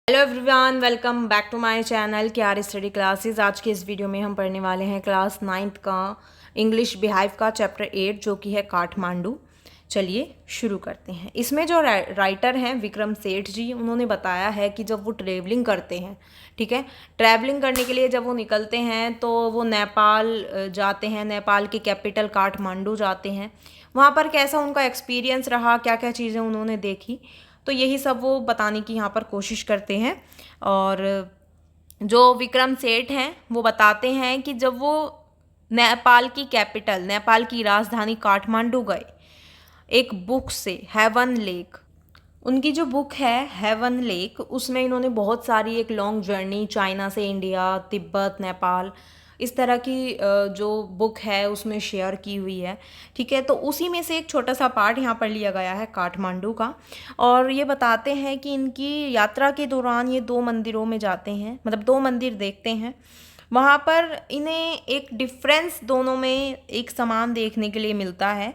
Hello everyone, welcome back to my channel KR study classes. आज के इस video में हम पढ़ने वाले हैं क्लास 9th का इंग्लिश बिहाइव का चैप्टर 8 जो कि है काठमांडू। चलिए शुरू करते हैं। इसमें जो राइटर हैं विक्रम सेठ जी, उन्होंने बताया है कि जब वो ट्रेवलिंग करते हैं, ठीक है, ट्रैवलिंग करने के लिए जब वो निकलते हैं तो वो नेपाल जाते हैं, नेपाल की कैपिटल काठमांडू जाते हैं। वहाँ पर कैसा उनका एक्सपीरियंस रहा, क्या क्या चीज़ें उन्होंने देखी, तो यही सब वो बताने की यहाँ पर कोशिश करते हैं। और जो विक्रम सेठ हैं वो बताते हैं कि जब वो नेपाल की कैपिटल, नेपाल की राजधानी काठमांडू गए, एक बुक से हेवन लेक, उनकी जो बुक है हेवन लेक, उसमें इन्होंने बहुत सारी एक लॉन्ग जर्नी चाइना से इंडिया, तिब्बत, नेपाल, इस तरह की जो बुक है उसमें शेयर की हुई है। ठीक है, तो उसी में से एक छोटा सा पार्ट यहाँ पर लिया गया है काठमांडू का। और ये बताते हैं कि इनकी यात्रा के दौरान ये 2 मंदिरों में जाते हैं, मतलब 2 मंदिर देखते हैं। वहाँ पर इन्हें एक डिफरेंस दोनों में एक समान देखने के लिए मिलता है।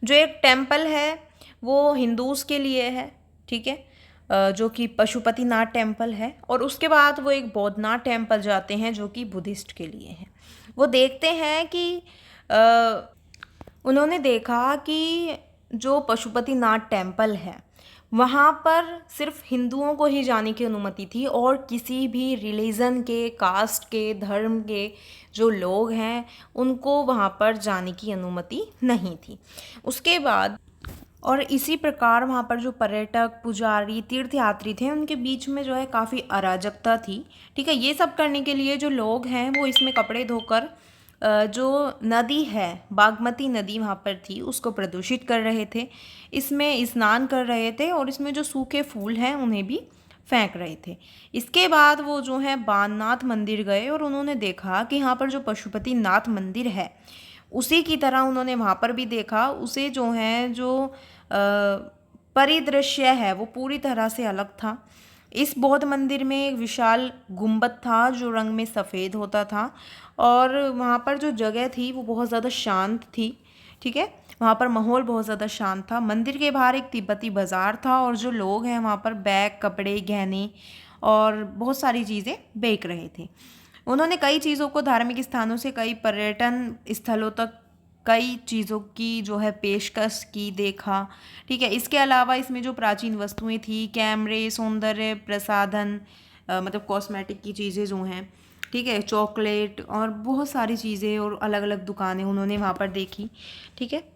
जो एक टेम्पल है वो हिंदूज़ के लिए है, ठीक है, जो कि पशुपतिनाथ टेम्पल है। और उसके बाद वो एक बौद्धनाथ टेम्पल जाते हैं जो कि बुद्धिस्ट के लिए है। वो देखते हैं कि उन्होंने देखा कि जो पशुपतिनाथ टेम्पल है वहाँ पर सिर्फ हिंदुओं को ही जाने की अनुमति थी और किसी भी रिलीजन के, कास्ट के, धर्म के जो लोग हैं उनको वहाँ पर जाने की अनुमति नहीं थी। उसके बाद और इसी प्रकार वहाँ पर जो पर्यटक, पुजारी, तीर्थयात्री थे उनके बीच में जो है काफ़ी अराजकता थी। ठीक है, ये सब करने के लिए जो लोग हैं वो इसमें कपड़े धोकर जो नदी है, बागमती नदी वहाँ पर थी, उसको प्रदूषित कर रहे थे, इसमें स्नान कर रहे थे और इसमें जो सूखे फूल हैं उन्हें भी फेंक रहे थे। इसके बाद वो जो है बाणनाथ मंदिर गए और उन्होंने देखा कि यहाँ पर जो पशुपतिनाथ मंदिर है उसी की तरह उन्होंने वहाँ पर भी देखा, उसे जो है जो परिदृश्य है वो पूरी तरह से अलग था। इस बौद्ध मंदिर में एक विशाल गुंबद था जो रंग में सफ़ेद होता था और वहाँ पर जो जगह थी वो बहुत ज़्यादा शांत थी। ठीक है, वहाँ पर माहौल बहुत ज़्यादा शांत था। मंदिर के बाहर एक तिब्बती बाज़ार था और जो लोग हैं वहाँ पर बैग, कपड़े, गहने और बहुत सारी चीज़ें बेच रहे थे। उन्होंने कई चीज़ों को, धार्मिक स्थानों से कई पर्यटन स्थलों तक कई चीज़ों की जो है पेशकश की, देखा। ठीक है, इसके अलावा इसमें जो प्राचीन वस्तुएं थी, कैमरे, सौंदर्य प्रसाधन, मतलब कॉस्मेटिक की चीज़ें जो हैं, ठीक है, चॉकलेट और बहुत सारी चीज़ें और अलग अलग दुकानें उन्होंने वहाँ पर देखी। ठीक है,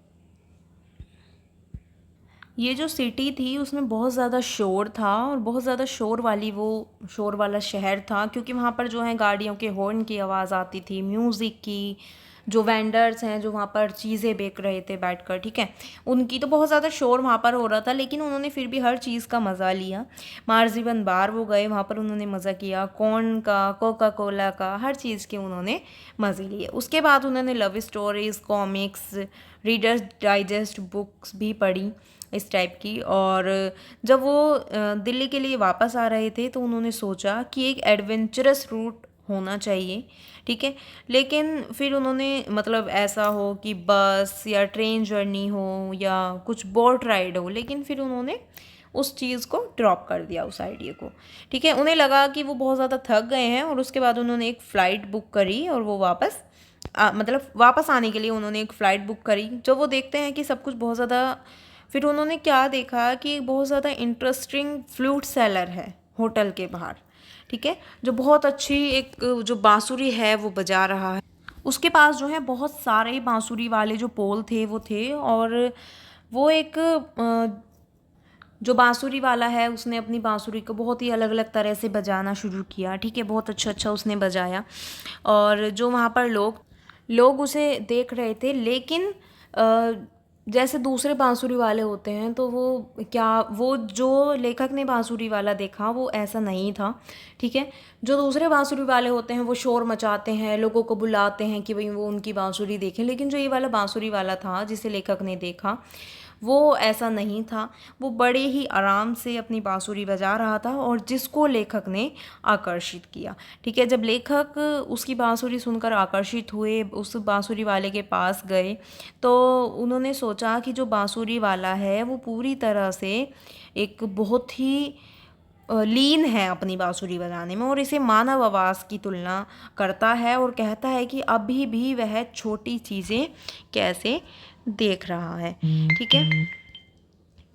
ये जो सिटी थी उसमें बहुत ज़्यादा शोर था और बहुत ज़्यादा शोर वाला शहर था, क्योंकि वहाँ पर जो है गाड़ियों के हॉर्न की आवाज़ आती थी, म्यूज़िक की, जो वेंडर्स हैं जो वहाँ पर चीज़ें बेच रहे थे बैठकर, ठीक है, उनकी तो बहुत ज़्यादा शोर वहाँ पर हो रहा था। लेकिन उन्होंने फिर भी हर चीज़ का मज़ा लिया। मार्जिबन बार वो गए, वहाँ पर उन्होंने मज़ा किया, कॉर्न का, कोका कोला का, हर चीज़ के उन्होंने मज़े लिए। उसके बाद उन्होंने love stories, comics, readers digest books भी पढ़ी इस टाइप की। और जब वो दिल्ली के लिए वापस आ रहे थे तो उन्होंने सोचा कि एक एडवेंचरस रूट होना चाहिए, ठीक है, लेकिन फिर उन्होंने, मतलब ऐसा हो कि बस या ट्रेन जर्नी हो या कुछ बोट राइड हो, लेकिन फिर उन्होंने उस चीज़ को ड्रॉप कर दिया, उस आइडिया को। ठीक है, उन्हें लगा कि वो बहुत ज़्यादा थक गए हैं और उसके बाद उन्होंने एक फ़्लाइट बुक करी और वो मतलब वापस आने के लिए उन्होंने एक फ़्लाइट बुक करी। जब वो देखते हैं कि सब कुछ बहुत ज़्यादा, फिर उन्होंने क्या देखा कि एक बहुत ज़्यादा इंटरेस्टिंग फ्लूट सेलर है होटल के बाहर, ठीक है, जो बहुत अच्छी एक जो बांसुरी है वो बजा रहा है। उसके पास जो है बहुत सारे बांसुरी वाले जो पोल थे वो थे और वो एक जो बांसुरी वाला है उसने अपनी बांसुरी को बहुत ही अलग अलग तरह से बजाना शुरू किया। ठीक है, बहुत अच्छा अच्छा उसने बजाया और जो वहाँ पर लोग उसे देख रहे थे। लेकिन जैसे दूसरे बांसुरी वाले होते हैं तो वो जो लेखक ने बांसुरी वाला देखा वो ऐसा नहीं था। ठीक है, जो दूसरे बांसुरी वाले होते हैं वो शोर मचाते हैं, लोगों को बुलाते हैं कि भाई वो उनकी बांसुरी देखें, लेकिन जो ये वाला बांसुरी वाला था जिसे लेखक ने देखा वो ऐसा नहीं था। वो बड़े ही आराम से अपनी बांसुरी बजा रहा था और जिसको लेखक ने आकर्षित किया। ठीक है, जब लेखक उसकी बांसुरी सुनकर आकर्षित हुए, उस बांसुरी वाले के पास गए तो उन्होंने सोचा कि जो बांसुरी वाला है वो पूरी तरह से एक बहुत ही लीन है अपनी बांसुरी बजाने में और इसे मानव आवाज़ की तुलना करता है और कहता है कि अभी भी वह छोटी चीज़ें कैसे देख रहा है। ठीक है,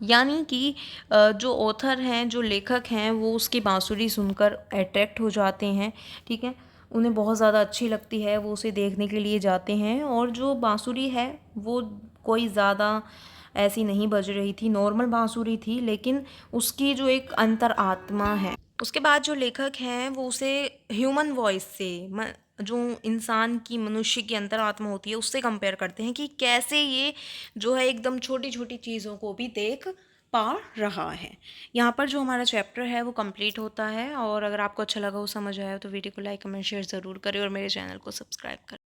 यानी कि जो ऑथर हैं, जो लेखक हैं, वो उसकी बांसुरी सुनकर अट्रैक्ट हो जाते हैं। ठीक है, उन्हें बहुत ज़्यादा अच्छी लगती है, वो उसे देखने के लिए जाते हैं। और जो बांसुरी है वो कोई ज़्यादा ऐसी नहीं बज रही थी, नॉर्मल बांसुरी थी, लेकिन उसकी जो एक अंतर आत्मा है। उसके बाद जो लेखक हैं वो उसे ह्यूमन वॉइस से जो इंसान की, मनुष्य की अंतरात्मा होती है, उससे कंपेयर करते हैं कि कैसे ये जो है एकदम छोटी छोटी चीज़ों को भी देख पा रहा है। यहाँ पर जो हमारा चैप्टर है वो कंप्लीट होता है। और अगर आपको अच्छा लगा हो, समझ आया हो, तो वीडियो को लाइक कमेंट शेयर ज़रूर करें और मेरे चैनल को सब्सक्राइब करें।